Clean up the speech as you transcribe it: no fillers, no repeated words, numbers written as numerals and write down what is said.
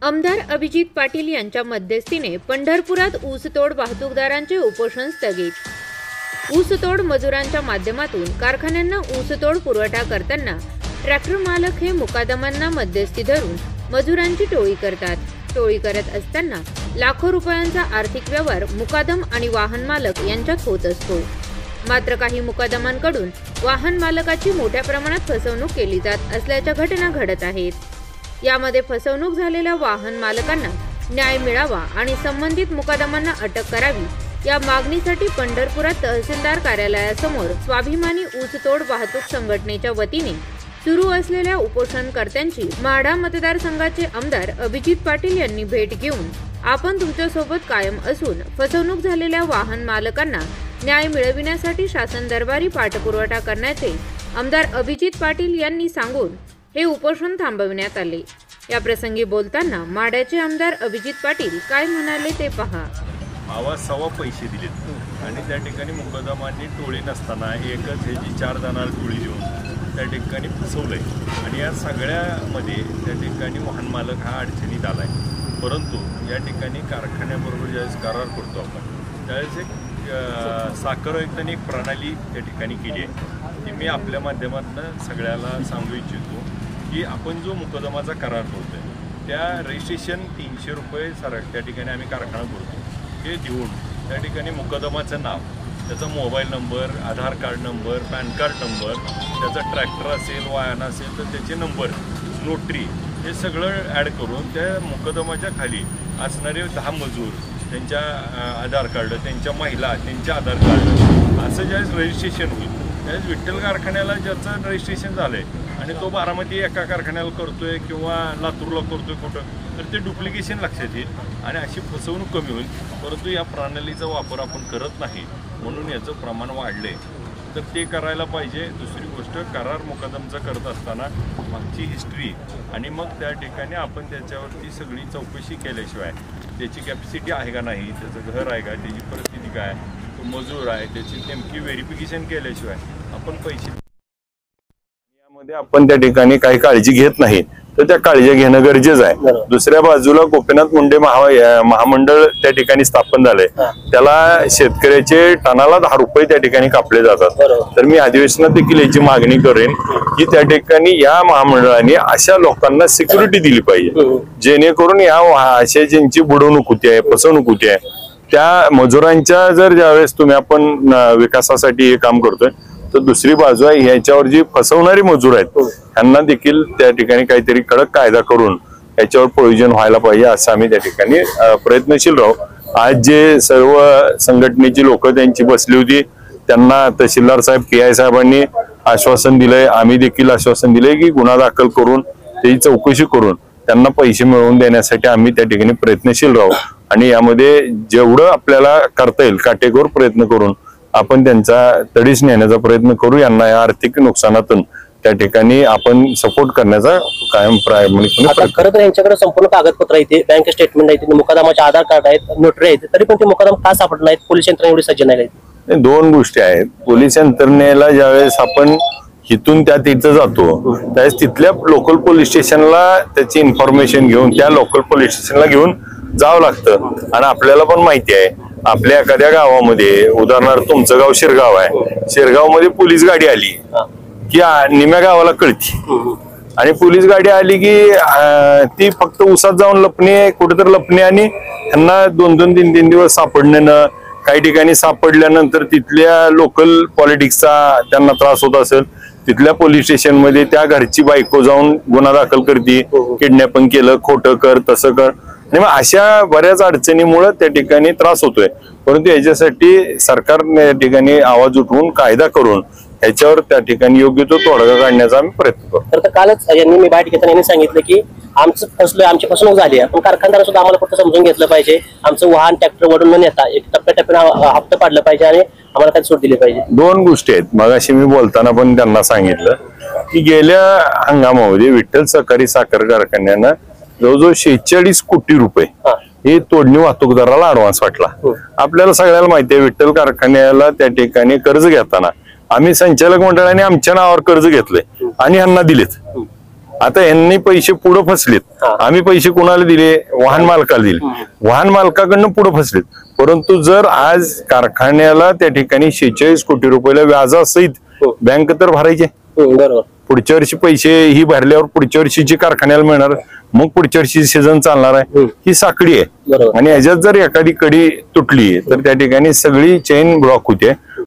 आमदार अभिजित पाटील यांच्या मध्यस्थीने पंढरपुरात ऊसतोड वाहतूकदारांचे उपोषण स्थगित। ऊसतोड मजुरांच्या माध्यमातून कारखान्यांना ऊसतोड पुरवठा करताना ट्रॅक्टर मालक हे मुकादमांना मध्यस्थी धरून मजुरांची टोळी करतात। टोळी करत असताना लाखो रुपयांचा आर्थिक व्यवहार मुकादम आणि वाहन मालक यांच्यात होत असतो। मात्र काही मुकादमांकडून वाहन मालकाची मोठ्या प्रमाणात फसवणूक केली जात असल्याच्या घटना घडत आहेत। यामध्ये फसवणूक झालेल्या वाहन मालकांना न्याय मिळावा आणि संबंधित मुकादमांना अटक करावी या मागणीसाठी पंढरपुरात तहसीलदार कार्यालयासमोर स्वाभिमानी ऊसतोड वाहतूक संघटनेच्या वतीने सुरू असलेल्या उपोषणकर्त्यांची माढा मतदारसंघाचे आमदार अभिजित पाटील यांनी भेट घेऊन आपण तुमच्यासोबत कायम असून फसवणूक झालेल्या वाहन मालकांना न्याय मिळविण्यासाठी शासन दरबारी पाठपुरावा करण्याचे आमदार अभिजित पाटील यांनी सांगून हे उपोषण थांबविण्यात आले। या प्रसंगी बोलताना माढ्याचे आमदार अभिजित पाटील काय म्हणाले ते पहा। सव्वा पैसे दिलेत आणि त्या ठिकाणी मुकदमांनी टोळी नसताना एकच ह्याची 4 जणांना टोळी देऊन त्या ठिकाणी फसवलंय आणि या सगळ्यामध्ये त्या ठिकाणी वाहन मालक हा अडचणीत आलाय। परंतु या ठिकाणी कारखान्याबरोबर ज्यावेळेस करार करतो आपण त्यावेळेस एक साखर आयुक्तांनी एक प्रणाली त्या ठिकाणी केली आहे ती मी आपल्या माध्यमातून सगळ्याला सांगू इच्छितो की आपण जो मुकदमाचा करार करतोय त्या रजिस्ट्रेशन 300 रुपये त्या ठिकाणी आम्ही कारखाना करतो हे देऊन त्या ठिकाणी मुकदमाचं नाव, त्याचा mobile number, Aadhaar card number, PAN card number, त्याचा ट्रॅक्टर असेल, वाहन असेल तर त्याचे नंबर, नोटरी हे सगळं ॲड करून त्या मुकदमाच्या खाली असणारे 10 मजूर, त्यांच्या आधार कार्ड, त्यांच्या महिला, त्यांचे आधार कार्ड असं ज्यावेळेस रजिस्ट्रेशन होईल त्यावेळेस विठ्ठल कारखान्याला ज्याचं रजिस्ट्रेशन झालं आहे आणि तो बारामती एका कारखान्याला करतोय किंवा लातूरला करतोय कुठं तर ते डुप्लिकेशन लक्षात येईल आणि अशी फसवणूक कमी होईल। परंतु या प्रणालीचा वापर आपण करत नाही म्हणून याचं प्रमाण वाढलं आहे तर ते करायला पाहिजे। दुसरी गोष्ट करार मुकदमचा करत असताना मागची हिस्ट्री आणि मग त्या ठिकाणी आपण त्याच्यावरती सगळी चौकशी केल्याशिवाय त्याची कॅपॅसिटी आहे का नाही, त्याचं घर आहे का, त्याची परिस्थिती काय, तो मजूर आहे, त्याची नेमकी व्हेरिफिकेशन केल्याशिवाय आपण पैसे यामध्ये आपण त्या ठिकाणी काही काळजी घेत नाही तर त्या काळजी घेणं गरजेचं आहे। दुसऱ्या बाजूला गोपीनाथ मुंडे महामंडळ त्या ठिकाणी स्थापन झालंय त्याला शेतकऱ्याचे टनाला 10 रुपये त्या ठिकाणी कापले जातात तर मी अधिवेशनात देखील याची मागणी करेन की त्या ठिकाणी या महामंडळाने अशा लोकांना सिक्युरिटी दिली पाहिजे जेणेकरून या अशा ज्यांची बुडवणूक होती आहे, फसवणूक होती आहे त्या मजुरांच्या जर ज्यावेळेस तुम्ही आपण विकासासाठी हे काम करतोय तर दुसरी बाजू आहे ह्याच्यावर जी फसवणारी मजूर आहेत त्यांना देखील त्या ठिकाणी काहीतरी कडक कायदा करून याच्यावर प्रयोजन व्हायला पाहिजे असं आम्ही त्या ठिकाणी प्रयत्नशील राहू। आज जे सर्व संघटनेची लोक त्यांची बसली होती त्यांना तहसीलदार साहेब, PI साहेबांनी आश्वासन दिलंय, आम्ही देखील आश्वासन दिलंय की गुन्हा दाखल करून त्याची चौकशी करून त्यांना पैसे मिळवून देण्यासाठी आम्ही त्या ठिकाणी प्रयत्नशील राहू आणि यामध्ये जेवढं आपल्याला करता येईल काटेकोर प्रयत्न करून आपण त्यांचा तडीस नेण्याचा प्रयत्न करू। यांना या आर्थिक नुकसानातून त्या ठिकाणी आपण सपोर्ट करण्याचा कायम प्रामाणिकपणे खरं तर यांच्याकडे संपूर्ण कागदपत्र आहेत, बँक स्टेटमेंट आहे, मुकादमाचे आधार कार्ड आहेत, नोटरी आहेत, तरी पण ते मुकादम का सापडत नाहीत? पोलीस यंत्रणा एवढी सज्ज नाही? 2 गोष्टी आहेत। पोलीस यंत्रणेला ज्यावेळेस आपण इथून त्या तिथं जातो त्यावेळेस तिथल्या लोकल पोलीस स्टेशनला त्याची इन्फॉर्मेशन घेऊन त्या लोकल पोलीस स्टेशनला घेऊन जावं लागतं आणि आपल्याला पण माहिती आहे आपल्या एखाद्या गावामध्ये उदाहरणार्थ तुमचं गाव शिरगाव आहे, शिरगाव मध्ये पोलीस गाडी आली की निम्या गावाला कळती आणि पोलीस गाडी आली की ती फक्त उसात जाऊन लपणे, कुठेतरी लपणे आणि त्यांना 2-2, 3-3 दिवस सापडणं, काही ठिकाणी सापडल्यानंतर तिथल्या लोकल पॉलिटिक्सचा त्यांना त्रास होत असेल तिथल्या पोलीस स्टेशन मध्ये त्या घरची बायको जाऊन गुन्हा दाखल करते, किडनॅपिंग केलं, खोटं कर, तसं कर आणि मग अशा बऱ्याच अडचणीमुळे त्या ठिकाणी त्रास होतोय। परंतु याच्यासाठी सरकारने या ठिकाणी आवाज उठवून कायदा करून याच्यावर त्या ठिकाणी योग्य तो तोडगा काढण्याचा आम्ही प्रयत्न करू। तर कालच यांनी मी बाईट घेताना यांनी सांगितलं की आमचं फसलोय, आमची फसवणूक झाली आहे पण कारखानदार सुद्धा आम्हाला फक्त समजून घेतलं पाहिजे, आमचं वाहन ट्रॅक्टर वडून न नेता एक टप्प्याटप्प्याने हप्ता पाडलं पाहिजे आणि आम्हाला काही सूट दिली पाहिजे। 2 गोष्टी आहेत। मगाशी मी बोलताना पण त्यांना सांगितलं की गेल्या हंगामामध्ये विठ्ठल सहकारी साखर कारखान्यानं जवळजवळ 46 कोटी रुपये हे तोडणी वाहतूकदाराला ऍडव्हान्स वाटला। आपल्याला सगळ्याला माहिती आहे विठ्ठल कारखान्याला त्या ठिकाणी कर्ज घेताना आम्ही संचालक मंडळाने आमच्या नावावर कर्ज घेतलंय आणि ह्यांना दिलेत आता यांनी पैसे पुढे फसलेत. हा. आम्ही पैसे कोणाला दिले? वाहन मालकाला दिले. वाहन मालकाकडनं पुढे फसलेत. परंतु जर आज कारखान्याला त्या ठिकाणी 46 कोटी रुपयाला व्याजासहित बँक तर भरायचे. बरोबर. पुढच्या वर्षी पैसे ही भरल्यावर पुढच्या वर्षीची कारखान्याला मिळणार, मग पुढच्या वर्षी सीझन चालणार आहे. ही साखळी आहे बरोबर. आणि याच्यात जर एखादी कडी तुटली तर त्या ठिकाणी सगळी चेन ब्लॉक होते.